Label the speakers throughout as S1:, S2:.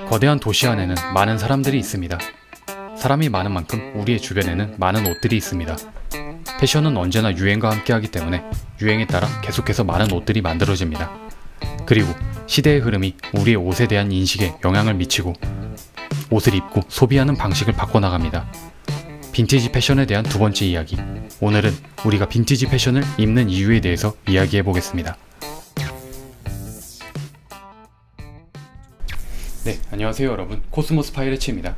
S1: 거대한 도시 안에는 많은 사람들이 있습니다. 사람이 많은 만큼 우리의 주변에는 많은 옷들이 있습니다. 패션은 언제나 유행과 함께하기 때문에 유행에 따라 계속해서 많은 옷들이 만들어집니다. 그리고 시대의 흐름이 우리의 옷에 대한 인식에 영향을 미치고 옷을 입고 소비하는 방식을 바꿔나갑니다. 빈티지 패션에 대한 두 번째 이야기. 오늘은 우리가 빈티지 패션을 입는 이유에 대해서 이야기해보겠습니다. 네, 안녕하세요 여러분. 코스모스 파이레츠입니다.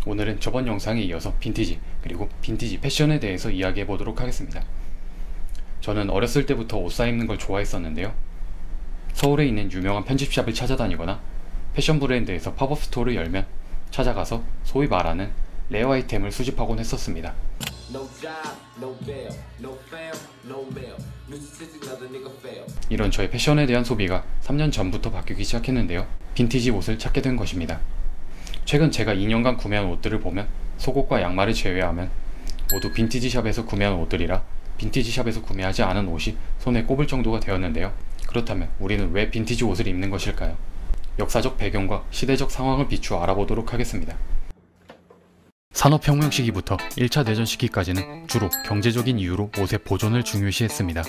S1: 오늘은 저번 영상에 이어서 빈티지 그리고 빈티지 패션에 대해서 이야기해보도록 하겠습니다. 저는 어렸을 때부터 옷 사입는 걸 좋아했었는데요. 서울에 있는 유명한 편집샵을 찾아다니거나 패션 브랜드에서 팝업 스토어를 열면 찾아가서 소위 말하는 레어 아이템을 수집하곤 했었습니다. 이런 저의 패션에 대한 소비가 3년 전부터 바뀌기 시작했는데요. 빈티지 옷을 찾게 된 것입니다. 최근 제가 2년간 구매한 옷들을 보면 속옷과 양말을 제외하면 모두 빈티지 샵에서 구매한 옷들이라 빈티지 샵에서 구매하지 않은 옷이 손에 꼽을 정도가 되었는데요. 그렇다면 우리는 왜 빈티지 옷을 입는 것일까요? 역사적 배경과 시대적 상황을 비추어 알아보도록 하겠습니다. 산업혁명 시기부터 1차 대전 시기까지는 주로 경제적인 이유로 옷의 보존을 중요시했습니다.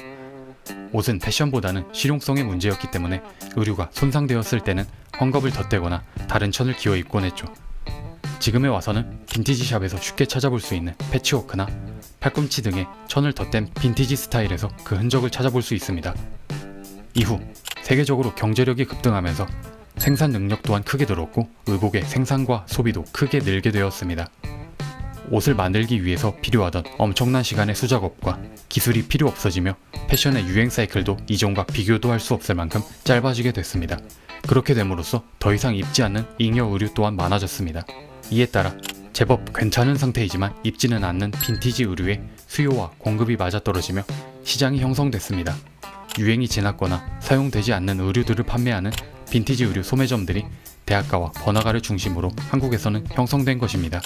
S1: 옷은 패션보다는 실용성의 문제였기 때문에 의류가 손상되었을 때는 헝겊을 덧대거나 다른 천을 기어 입곤 했죠. 지금에 와서는 빈티지 샵에서 쉽게 찾아볼 수 있는 패치워크나 팔꿈치 등의 천을 덧댄 빈티지 스타일에서 그 흔적을 찾아볼 수 있습니다. 이후 세계적으로 경제력이 급등하면서 생산 능력 또한 크게 늘었고 의복의 생산과 소비도 크게 늘게 되었습니다. 옷을 만들기 위해서 필요하던 엄청난 시간의 수작업과 기술이 필요 없어지며 패션의 유행 사이클도 이전과 비교도 할 수 없을 만큼 짧아지게 됐습니다. 그렇게 됨으로써 더 이상 입지 않는 잉여 의류 또한 많아졌습니다. 이에 따라 제법 괜찮은 상태이지만 입지는 않는 빈티지 의류의 수요와 공급이 맞아떨어지며 시장이 형성됐습니다. 유행이 지났거나 사용되지 않는 의류들을 판매하는 빈티지 의류 소매점들이 대학가와 번화가를 중심으로 한국에서는 형성된 것입니다.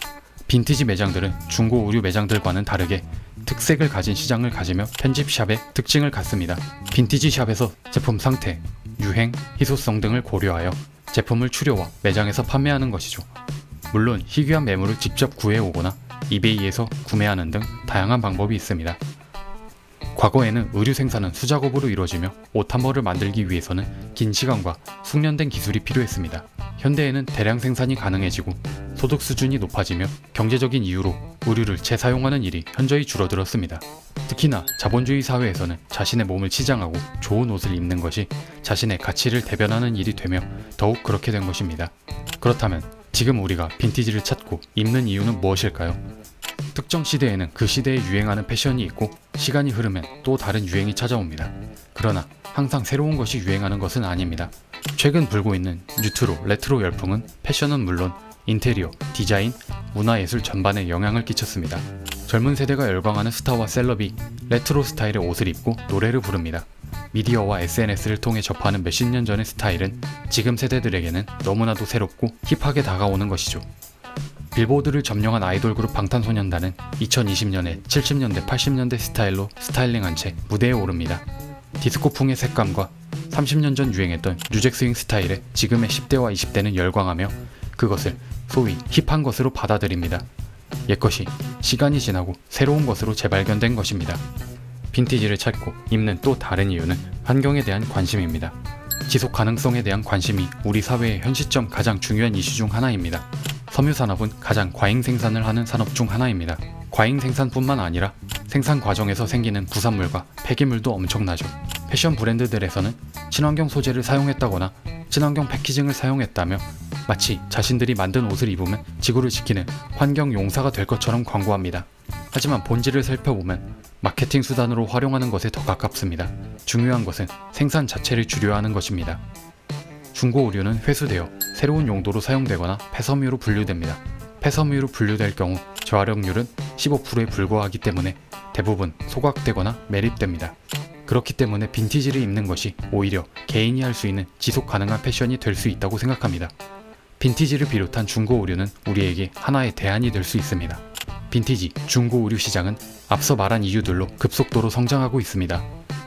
S1: 빈티지 매장들은 중고 의류 매장들과는 다르게 특색을 가진 시장을 가지며 편집샵의 특징을 갖습니다. 빈티지 샵에서 제품 상태, 유행, 희소성 등을 고려하여 제품을 추려와 매장에서 판매하는 것이죠. 물론 희귀한 매물을 직접 구해오거나 이베이에서 구매하는 등 다양한 방법이 있습니다. 과거에는 의류 생산은 수작업으로 이루어지며 옷 한 벌을 만들기 위해서는 긴 시간과 숙련된 기술이 필요했습니다. 현대에는 대량 생산이 가능해지고 소득 수준이 높아지며 경제적인 이유로 의류를 재사용하는 일이 현저히 줄어들었습니다. 특히나 자본주의 사회에서는 자신의 몸을 치장하고 좋은 옷을 입는 것이 자신의 가치를 대변하는 일이 되며 더욱 그렇게 된 것입니다. 그렇다면 지금 우리가 빈티지를 찾고 입는 이유는 무엇일까요? 특정 시대에는 그 시대에 유행하는 패션이 있고 시간이 흐르면 또 다른 유행이 찾아옵니다. 그러나 항상 새로운 것이 유행하는 것은 아닙니다. 최근 불고 있는 뉴트로, 레트로 열풍은 패션은 물론 인테리어, 디자인, 문화예술 전반에 영향을 끼쳤습니다. 젊은 세대가 열광하는 스타와 셀럽이 레트로 스타일의 옷을 입고 노래를 부릅니다. 미디어와 SNS를 통해 접하는 몇십 년 전의 스타일은 지금 세대들에게는 너무나도 새롭고 힙하게 다가오는 것이죠. 빌보드를 점령한 아이돌 그룹 방탄소년단은 2020년에 70년대 80년대 스타일로 스타일링한 채 무대에 오릅니다. 디스코풍의 색감과 30년 전 유행했던 뉴잭 스윙 스타일에 지금의 10대와 20대는 열광하며 그것을 소위 힙한 것으로 받아들입니다. 옛것이 시간이 지나고 새로운 것으로 재발견된 것입니다. 빈티지를 찾고 입는 또 다른 이유는 환경에 대한 관심입니다. 지속 가능성에 대한 관심이 우리 사회의 현 시점 가장 중요한 이슈 중 하나입니다. 섬유산업은 가장 과잉 생산을 하는 산업 중 하나입니다. 과잉 생산뿐만 아니라 생산 과정에서 생기는 부산물과 폐기물도 엄청나죠. 패션 브랜드들에서는 친환경 소재를 사용했다거나 친환경 패키징을 사용했다며 마치 자신들이 만든 옷을 입으면 지구를 지키는 환경 용사가 될 것처럼 광고합니다. 하지만 본질을 살펴보면 마케팅 수단으로 활용하는 것에 더 가깝습니다. 중요한 것은 생산 자체를 줄여야 하는 것입니다. 중고 의류는 회수되어 새로운 용도로 사용되거나 폐섬유로 분류됩니다. 폐섬유로 분류될 경우 재활용률은 15%에 불과하기 때문에 대부분 소각되거나 매립됩니다. 그렇기 때문에 빈티지를 입는 것이 오히려 개인이 할 수 있는 지속 가능한 패션이 될 수 있다고 생각합니다. 빈티지를 비롯한 중고 의류는 우리에게 하나의 대안이 될 수 있습니다. 빈티지, 중고 의류 시장은 앞서 말한 이유들로 급속도로 성장하고 있습니다.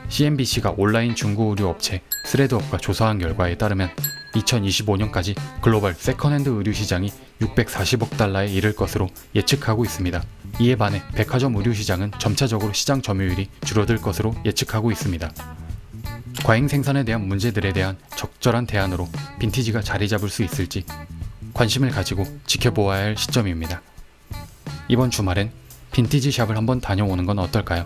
S1: CNBC가 온라인 중고 의류 업체 스레드업과 조사한 결과에 따르면 2025년까지 글로벌 세컨핸드 의류 시장이 640억 달러에 이를 것으로 예측하고 있습니다. 이에 반해 백화점 의류 시장은 점차적으로 시장 점유율이 줄어들 것으로 예측하고 있습니다. 과잉 생산에 대한 문제들에 대한 적절한 대안으로 빈티지가 자리 잡을 수 있을지 관심을 가지고 지켜보아야 할 시점입니다. 이번 주말엔 빈티지 샵을 한번 다녀오는 건 어떨까요?